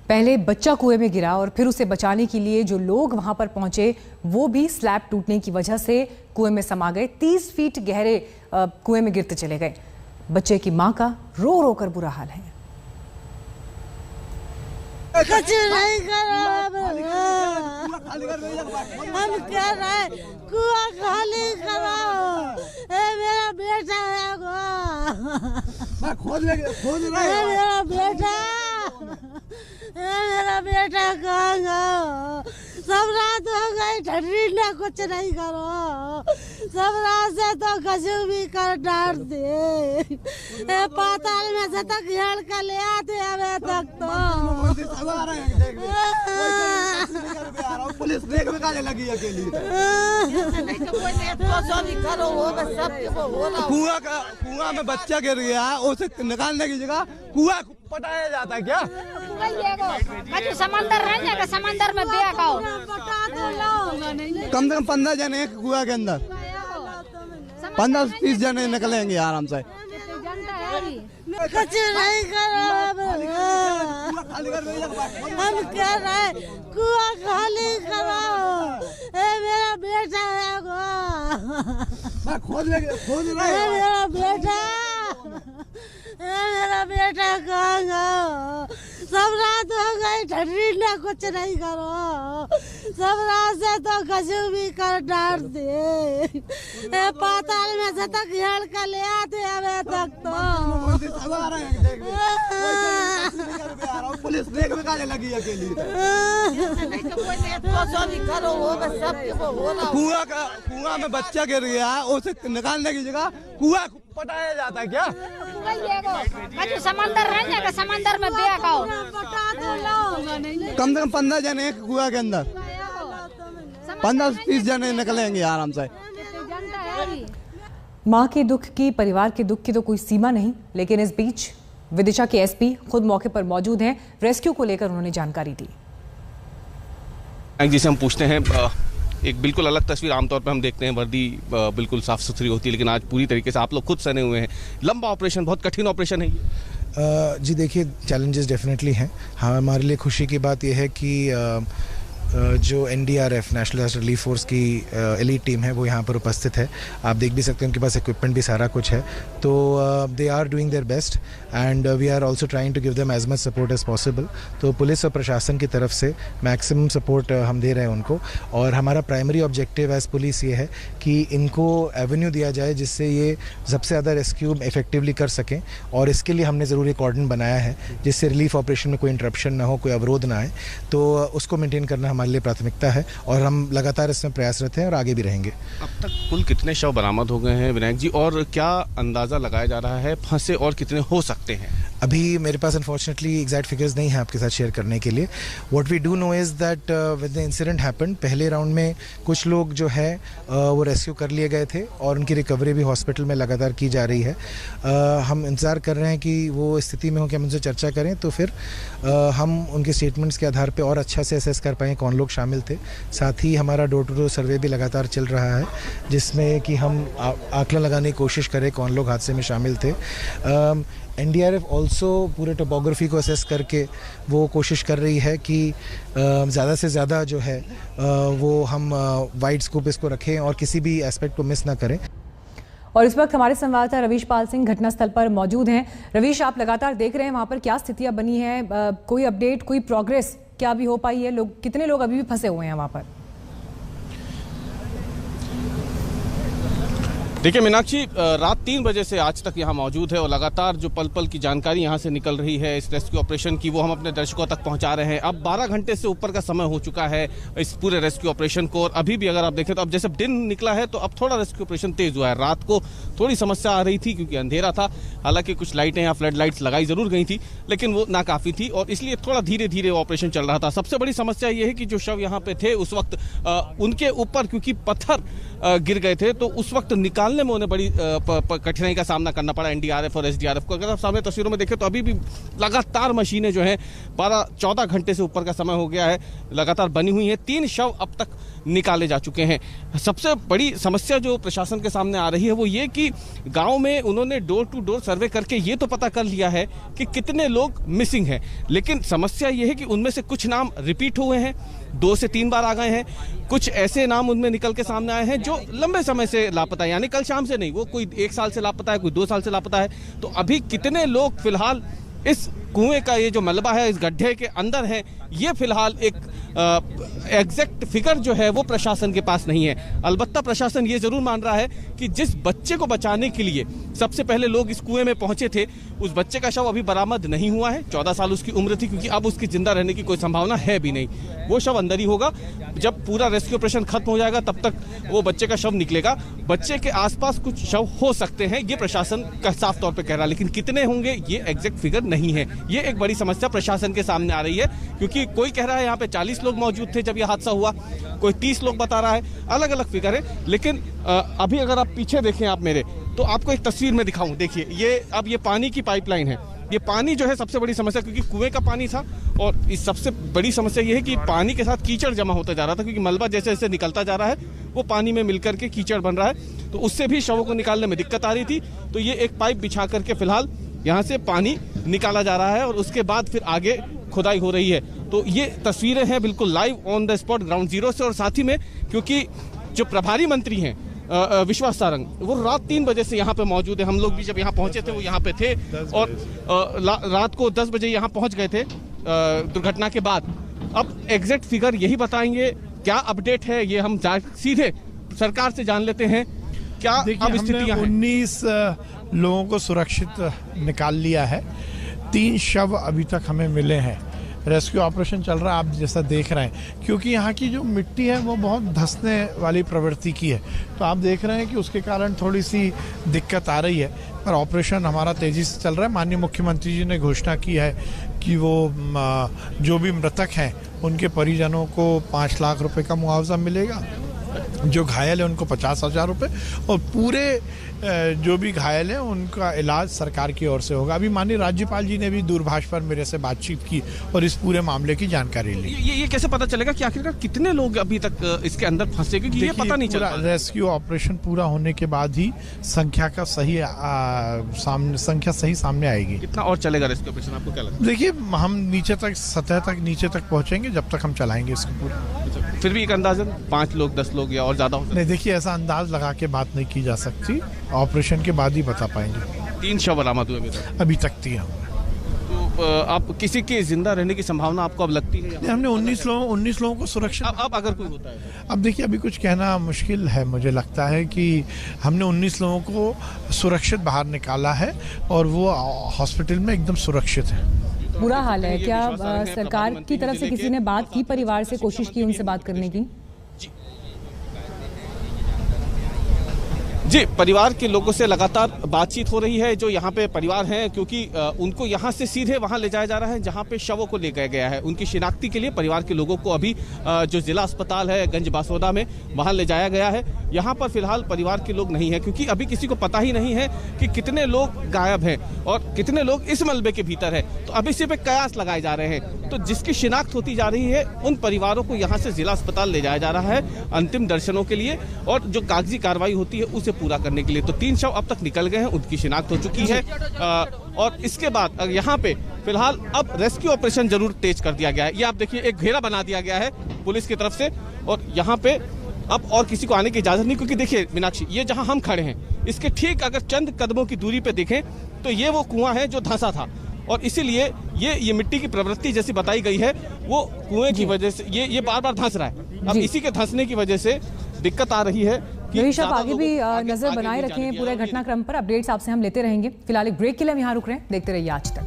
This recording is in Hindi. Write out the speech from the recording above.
पहले बच्चा कुएं में गिरा और फिर उसे बचाने के लिए जो लोग वहां पर पहुंचे वो भी स्लैब टूटने की वजह से कुएं में समा गए। 30 फीट गहरे कुएं में गिरते चले गए। बच्चे की मां का रो रो कर बुरा हाल है। कुछ नहीं करो, हम कह रहे कुआं खाली कराओ। मेरा बेटा है, खोद मेरा बेटा, मेरा बेटा कहाँ गया? सब रात हो गई, ठंडी ना कुछ नहीं करो। सब रात से तो गजू भी कर डाल दे। पाताल में से तक हेड़ कर ले आते अबे तक तो पुलिस देख में काले लगी अकेली। कुआं में बच्चा गिर गया, उसे निकालने की जगह कुआं पटाया जाता है क्या? समंदर रहने का, समंदर में कम से कम 15 जने एक कुआं के अंदर, 15-30 जने निकलेंगे आराम से। कुछ नहीं करो, हम कह रहे कुआं खाली कराओ। मेरा बेटा है, खोद मेरा बेटा, मेरा बेटा कहाँ गया? सब रात हो गई, ठंडी ना कुछ नहीं करो। सब रात से तो गजू भी कर डाल दे। पाताल में से तक हेड़ कर ले आते अबे तक तो पुलिस देख में काले लगी अकेली। कुआं में बच्चा गिर गया, उसे निकालने की जगह कुआं पटाया जाता है क्या? समंदर रहने का, समंदर में कम से कम 15 जने एक कुआं के अंदर, 15-30 जने निकलेंगे आराम से। मां के दुख की, परिवार के दुख की तो कोई सीमा नहीं, लेकिन इस बीच विदिशा के एसपी खुद मौके पर मौजूद हैं। रेस्क्यू को लेकर उन्होंने जानकारी दी। जिसे हम पूछते हैं, एक बिल्कुल अलग तस्वीर आमतौर पर हम देखते हैं, वर्दी बिल्कुल साफ सुथरी होती है, लेकिन आज पूरी तरीके से आप लोग खुद सने हुए हैं। लंबा ऑपरेशन, बहुत कठिन ऑपरेशन है ये। जी देखिए, चैलेंजेस डेफिनेटली हैं। हाँ, हमारे लिए खुशी की बात यह है कि जो NDRF national disaster relief force की एलीट टीम है वो यहाँ पर उपस्थित है। आप देख भी सकते हैं उनके पास इक्विपमेंट भी सारा कुछ है। तो they are doing their best and we are also trying to give them as much support as possible. तो पुलिस और प्रशासन की तरफ से मैक्सिमम सपोर्ट हम दे रहे हैं उनको, और हमारा प्राइमरी ऑब्जेक्टिव एज पुलिस ये है कि इनको एवेन्यू दिया जाए जिससे ये सबसे ज़्यादा रेस्क्यू इफेक्टिवली कर सकें। और इसके लिए हमने ज़रूर एक कॉर्डन बनाया है जिससे रिलीफ ऑपरेशन में कोई इंटरप्शन ना हो, कोई अवरोध ना आए। तो उसको मेंटेन करना हमारे लिए प्राथमिकता है और हम लगातार इसमें प्रयासरत हैं और आगे भी रहेंगे। अब तक कुल कितने शव बरामद हो गए हैं विनायक जी, और क्या अंदाजा लगाया जा रहा है फंसे और कितने हो सकते हैं? अभी मेरे पास अनफॉर्चुनेटली एग्जैक्ट फिगर्स नहीं है आपके साथ शेयर करने के लिए। What we do know is that when the incident happened, पहले राउंड में कुछ लोग जो है वो रेस्क्यू कर लिए गए थे और उनकी रिकवरी भी हॉस्पिटल में लगातार की जा रही है। हम इंतज़ार कर रहे हैं कि वो स्थिति में हो कि हम उनसे चर्चा करें, तो फिर हम उनके स्टेटमेंट्स के आधार पर और अच्छा से असेस कर पाएँ कौन लोग शामिल थे। साथ ही हमारा डोर टू डोर सर्वे भी लगातार चल रहा है जिसमें कि हम आकलन लगाने की कोशिश करें कौन लोग हादसे में शामिल थे। NDRF ऑल्सो पूरे टोपोग्राफी को असेस करके वो कोशिश कर रही है कि ज़्यादा से ज़्यादा जो है वो हम वाइड स्कोप इसको रखें और किसी भी एस्पेक्ट को मिस ना करें। और इस वक्त हमारे संवाददाता रवीश पाल सिंह घटनास्थल पर मौजूद हैं। रवीश, आप लगातार देख रहे हैं वहाँ पर क्या स्थितियाँ बनी हैं, कोई अपडेट, कोई प्रोग्रेस क्या भी हो पाई है? लोग, कितने लोग अभी भी फंसे हुए हैं वहाँ पर? देखिए मीनाक्षी, रात 3 बजे से आज तक यहाँ मौजूद है और लगातार जो पल पल की जानकारी यहाँ से निकल रही है इस रेस्क्यू ऑपरेशन की, वो हम अपने दर्शकों तक पहुँचा रहे हैं। अब 12 घंटे से ऊपर का समय हो चुका है इस पूरे रेस्क्यू ऑपरेशन को, और अभी भी अगर आप देखें तो अब जैसे दिन निकला है तो अब थोड़ा रेस्क्यू ऑपरेशन तेज हुआ है। रात को थोड़ी समस्या आ रही थी क्योंकि अंधेरा था, हालांकि कुछ लाइटें या फ्लड लाइट्स लगाई जरूर गई थी, लेकिन वो नाकाफी थी और इसलिए थोड़ा धीरे धीरे ऑपरेशन चल रहा था। सबसे बड़ी समस्या ये है कि जो शव यहाँ पे थे उस वक्त उनके ऊपर क्योंकि पत्थर गिर गए थे तो उस वक्त निकालने में उन्हें बड़ी कठिनाई का सामना करना पड़ा NDRF और SDRF को। अगर आप सामने तस्वीरों में देखें तो अभी भी लगातार मशीनें जो हैं 12-14 घंटे से ऊपर का समय हो गया है लगातार बनी हुई हैं। 3 शव अब तक निकाले जा चुके हैं। सबसे बड़ी समस्या जो प्रशासन के सामने आ रही है वो ये कि गांव में उन्होंने डोर टू डोर सर्वे करके ये तो पता कर लिया है कि कितने लोग मिसिंग हैं, लेकिन समस्या ये है कि उनमें से कुछ नाम रिपीट हुए हैं, 2 से 3 बार आ गए हैं। कुछ ऐसे नाम उनमें निकल के सामने आए हैं जो लंबे समय से लापता है, यानी कल शाम से नहीं, वो कोई 1 साल से लापता है, कोई 2 साल से लापता है। तो अभी कितने लोग फिलहाल इस कुएं का ये जो मलबा है, इस गड्ढे के अंदर है, ये फिलहाल एक एग्जैक्ट फिगर जो है वो प्रशासन के पास नहीं है। अलबत्ता प्रशासन ये जरूर मान रहा है कि जिस बच्चे को बचाने के लिए सबसे पहले लोग इस कुएं में पहुंचे थे, उस बच्चे का शव अभी बरामद नहीं हुआ है। 14 साल उसकी उम्र थी, क्योंकि अब उसकी जिंदा रहने की कोई संभावना है भी नहीं। वो शव अंदर ही होगा। जब पूरा रेस्क्यू ऑपरेशन खत्म हो जाएगा तब तक वो बच्चे का शव निकलेगा। बच्चे के आसपास कुछ शव हो सकते हैं, ये प्रशासन का साफ तौर पे कह रहा है, लेकिन कितने होंगे ये एग्जैक्ट फिगर नहीं है। ये एक बड़ी समस्या प्रशासन के सामने आ रही है, क्योंकि कोई कह रहा है यहाँ पे 40 लोग मौजूद थे जब ये हादसा हुआ, कोई 30 लोग बता रहा है, अलग अलग फिगर है। लेकिन अभी अगर आप पीछे देखें आप मेरे, तो आपको एक तस्वीर में दिखाऊं, देखिए ये पानी की पाइपलाइन है। ये पानी जो है सबसे बड़ी समस्या, क्योंकि कुएं का पानी था, और इस सबसे बड़ी समस्या ये है कि पानी के साथ कीचड़ जमा होता जा रहा था, क्योंकि मलबा जैसे जैसे निकलता जा रहा है वो पानी में मिलकर के कीचड़ बन रहा है, तो उससे भी शवों को निकालने में दिक्कत आ रही थी। तो ये एक पाइप बिछा करके फिलहाल यहाँ से पानी निकाला जा रहा है और उसके बाद फिर आगे खुदाई हो रही है। तो ये तस्वीरें हैं बिल्कुल live on the spot ground zero से। और साथ ही में क्योंकि जो प्रभारी मंत्री हैं विश्वास सारंग, वो रात 3 बजे से यहाँ पे मौजूद है। हम लोग भी जब यहाँ पहुंचे थे वो यहाँ पे थे, और रात को 10 बजे यहाँ पहुंच गए थे दुर्घटना के बाद। अब एग्जैक्ट फिगर यही बताएंगे, क्या अपडेट है ये हम सीधे सरकार से जान लेते हैं। क्या अब स्थितियां हैं? 19 लोगों को सुरक्षित निकाल लिया है, 3 शव अभी तक हमें मिले हैं। रेस्क्यू ऑपरेशन चल रहा है, आप जैसा देख रहे हैं, क्योंकि यहाँ की जो मिट्टी है वो बहुत धंसने वाली प्रवृत्ति की है, तो आप देख रहे हैं कि उसके कारण थोड़ी सी दिक्कत आ रही है। पर ऑपरेशन हमारा तेज़ी से चल रहा है। माननीय मुख्यमंत्री जी ने घोषणा की है कि वो जो भी मृतक हैं उनके परिजनों को 5 लाख रुपए का मुआवजा मिलेगा, जो घायल है उनको 50,000 रुपये, और पूरे जो भी घायल हैं उनका इलाज सरकार की ओर से होगा। अभी माननीय राज्यपाल जी ने भी दूरभाष पर मेरे से बातचीत की और इस पूरे मामले की जानकारी ली। ये कैसे पता चलेगा कि आखिरकार कितने लोग अभी तक इसके अंदर फंसे, क्योंकि ये पता नहीं चला। रेस्क्यू ऑपरेशन पूरा होने के बाद ही संख्या सही सामने आएगी। कितना और चलेगा रेस्क्यू ऑपरेशन, आपको क्या लगता है? देखिए, हम सतह तक नीचे तक पहुंचेंगे जब तक हम चलाएंगे इसको पूरा। फिर भी एक अंदाजन 5 लोग 10 लोग या और ज्यादा हो सकता है? नहीं, देखिए ऐसा अंदाज लगा के बात नहीं की जा सकती, ऑपरेशन के बाद ही बता पाएंगे। 3 शव बरामद हुए अभी तक 3 हुए। तो आप किसी के जिंदा रहने की संभावना आपको अब लगती है? हमने 19 लोगों को सुरक्षित। अब अगर कोई होता है, अब देखिए अभी कुछ कहना मुश्किल है। मुझे लगता है कि हमने 19 लोगों को सुरक्षित बाहर निकाला है और वो हॉस्पिटल में एकदम सुरक्षित है। बुरा हाल है। क्या सरकार की तरफ से किसी ने बात की, परिवार से कोशिश की उनसे बात करने की? जी, परिवार के लोगों से लगातार बातचीत हो रही है। जो यहाँ पे परिवार हैं, क्योंकि उनको यहाँ से सीधे वहाँ ले जाया जा रहा है जहाँ पे शवों को ले गया गया है। उनकी शिनाख्ती के लिए परिवार के लोगों को अभी जो जिला अस्पताल है गंज बासोदा में, वहाँ ले जाया गया है। यहाँ पर फिलहाल परिवार के लोग नहीं है, क्योंकि अभी किसी को पता ही नहीं है कि कितने लोग गायब हैं और कितने लोग इस मलबे के भीतर है। तो अभी सिर्फ एक कयास लगाए जा रहे हैं। तो जिसकी शिनाख्त होती जा रही है, उन परिवारों को यहाँ से जिला अस्पताल ले जाया जा रहा है अंतिम दर्शनों के लिए, और जो कागजी कार्रवाई होती है उसे पूरा करने के लिए। तो 3 शव अब तक निकल गए हैं, उनकी शिनाख्त हो चुकी है। और इसके बाद यहाँ पे फिलहाल अब रेस्क्यू ऑपरेशन जरूर तेज कर दिया गया है। ये आप देखिए, एक घेरा बना दिया गया है पुलिस की तरफ से, और यहाँ पे अब और किसी को आने की इजाजत नहीं, क्योंकि देखिए मीनाक्षी, ये जहाँ हम खड़े हैं इसके ठीक अगर चंद कदमों की दूरी पे देखें तो ये वो कुआं है जो धंसा था, और इसीलिए ये मिट्टी की प्रवृत्ति जैसी बताई गई है, वो कुएं की वजह से ये बार बार धंस रहा है। अब इसी के धंसने की वजह से दिक्कत आ रही है। रवीश, आप आगे भी नजर बनाए रखें पूरे घटनाक्रम पर। अपडेट्स आपसे हम लेते रहेंगे। फिलहाल एक ब्रेक के लिए हम यहाँ रुक रहे हैं। देखते रहिए आज तक।